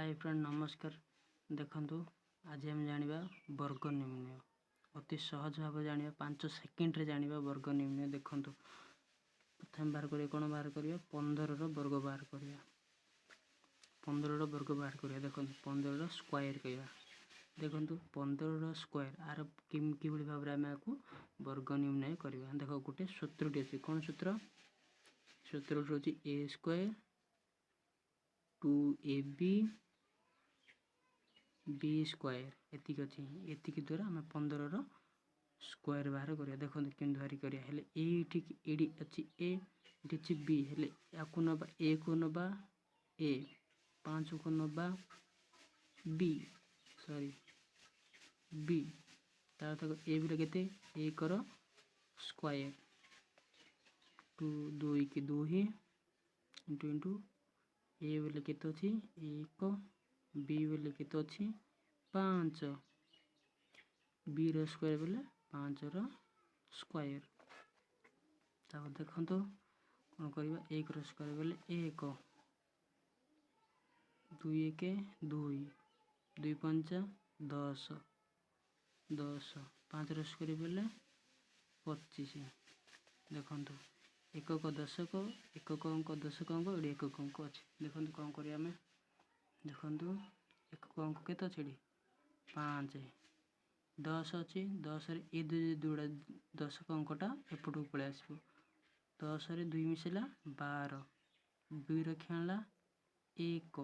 Hi friend नमस्कार। देखंतु आज हम जानिबा वर्ग निम्नय अति सहज भाव जानिबा 5 सेकंड रे जानिबा वर्ग निम्नय। देखंतु प्रथम बार करिया कोन बार करिया 15 रो वर्ग बार करिया 15 रो वर्ग बार करिया। देखंतु 15 रो स्क्वायर करिया। देखंतु 15 रो स्क्वायर आर कि बडी भाव रे हम आकु वर्ग निम्नय करिया। देखो गुटे सूत्रटी अछि। कोन सूत्र? सूत्र होची a square 2ab b square एतिक अछि। एतिक द्वारा हम 15 रो स्क्वायर बाहर करिया। देखंतु किन धरि करिया हेले a ठीक एडी अछि a एडी अछि b हेले याकु नबा a को नबा a 5 को नबा b सॉरी b तार तक a बिले केते 1 रो स्क्वायर 2 की 2 ही इंटू a बिले केते अछि 1 b बिले केते अछि 5 b रो स्क्वायर बिले 5 रो स्क्वायर। तब देखंतु कोन करिबा 1 रो स्क्वायर बिले 1 2 1 2 2 5 10 10 5 रो स्क्वायर बिले 25। देखंतु एकक दशक एकक अंक दशक अंक एडी एकक अंक अछि। देखंतु कोन करिया हमें देखंतु एकक अंक केते अछि 5 10 अछि 10 रे ए दुडा दशक अंकटा एपटू पळे आसीबो 10 रे 2 मिसला 12 2 रे खेनला 1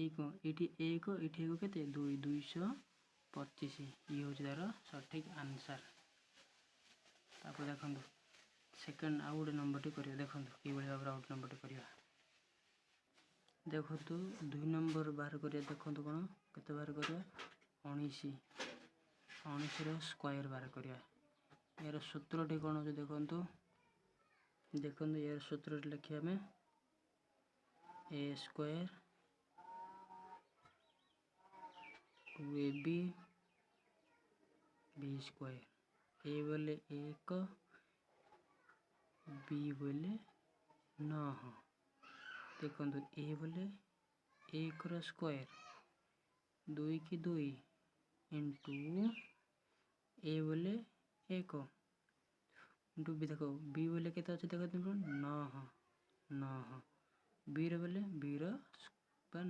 1 एठी 1 एठी 1 केते 2 225 ई हो जरा सठिक आंसर। तापर देखंतु सेकंड आउट नंबर टी करियो। देखंतु की बळी भाबरा आउट नंबर टी करियो। देखंतु 2 नंबर बाहर करिया। देखंतु कोन केते बाहर करिया 19 19 रो स्क्वायर बाहर करिया। यार सूत्र टी कोन हो देखंतु देखंतु यार सूत्र लिखिया में a square 2ab b square a बोले 1 b बोले 9। देखंतु a बोले 1 रो स्क्वायर 2 की 2 इंटू a बोले 1 इंटू b देखो b बोले केते अछि देखो 9 9 b रो बोले b रो पर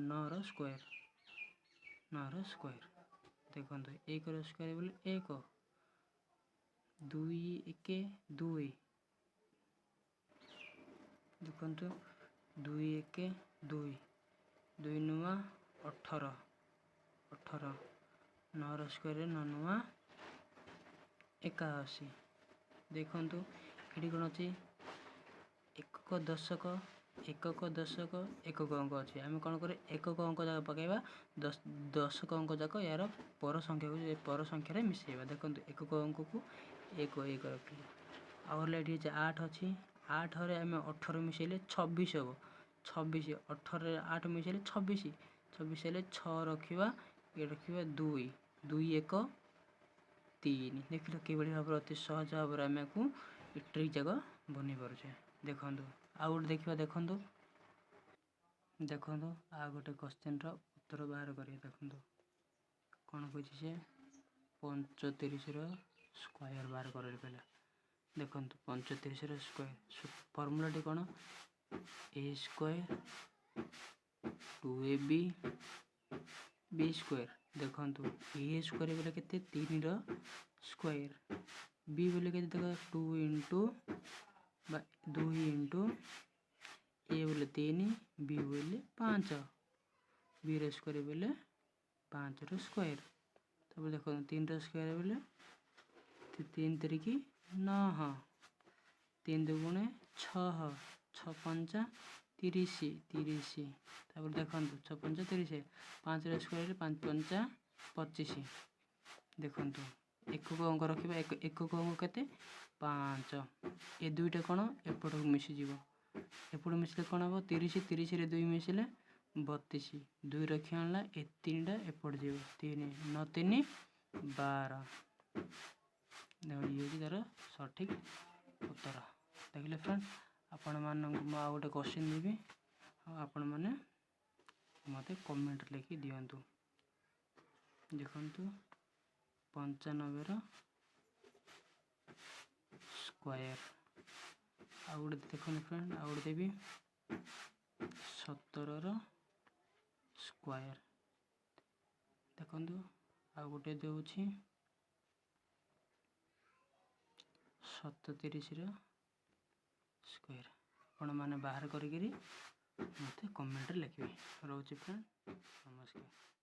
9 रो स्क्वायर 9 रो स्क्वायर। देखंतु 1 रो स्क्वायर बोले 1 2 1 2 देखंतु 2 1 2 2 9 18 18 9 रो स्क्वायर 9 9 81। देखंतु एडी कोन अछि एकक दशक एकक दशक एकक अंक अछि। हम कोन करे एकक अंक जाक पकेबा 10 दशक अंक जाक यार पर संख्या को पर संख्या रे मिसेबा। देखंतु एकक अंक को 1 1 रखली और लेडी 8 अछि 8 रे हम 18 मिसेले 26 हो 26 18 रे 8 मिसेले 26 26 हेले 6 रखिबा ये रखिबा 2 2 1 3। देखिलो के बडी भाबर अति सहज भाबर हम को ट्रिक जगह बनि परछे। देखंतु आउट देखिबा देखंतु देखंतु आ गोटे क्वेश्चन रो उत्तर बाहर करिया। देखंतु कोन कहछि से 35 रो स्क्वायर बाहर करले पहले। देखंतु 35 रो स्क्वायर फार्मूला टी कोन a square 2ab b square. देखंतु a स्क्वायर बोले केते 3 रो स्क्वायर b बोले केते देखो 2 इंटू 2 इंटू a बोले 3 b बोले 5 b रो स्क्वायर बोले 5 रो स्क्वायर। तब देखो 3 रो स्क्वायर बोले 3 3 9 3 दुगुणे 6 6 5 30 30 तब देखंतु 6 5 30 5 रो स्क्वायर 5 5 25। देखंतु एकक अंक रखिबा एकक अंक केते 5 ए दुईटा कोन एपट मिसि जीवो एपट मिसले कोन हो 30 30 रे 2 मिसले 32 2 रखि आनला ए तीनटा एपट जीवो 3 9 3 12 देखो ये जी तार सठिक उत्तर। देखले फ्रेंड आपण मान आ गोटे क्वेश्चन देबी ଆପଣମାନେ ମୋତେ କମେଣ୍ଟ ଲେଖି ଦିଅନ୍ତୁ। ଦେଖନ୍ତୁ 95ର ସ୍କୋୟାର। ଆଉ ଗୋଟେ ଦେଖନ୍ତୁ ଫ୍ରେଣ୍ଡ, ଆଉ ଗୋଟେ ଦେବି 17ର ସ୍କୋୟାର। ଦେଖନ୍ତୁ ଆଉ ଗୋଟେ ଦେଉଛି 37ର ସ୍କୋୟାର। ଆପଣମାନେ ବାହାର କରିକିରି ମୋତେ କମେଣ୍ଟରେ ଲେଖିବେ। ରହୁଛି ଫ୍ରେଣ୍ଡ, ନମସ୍କାର।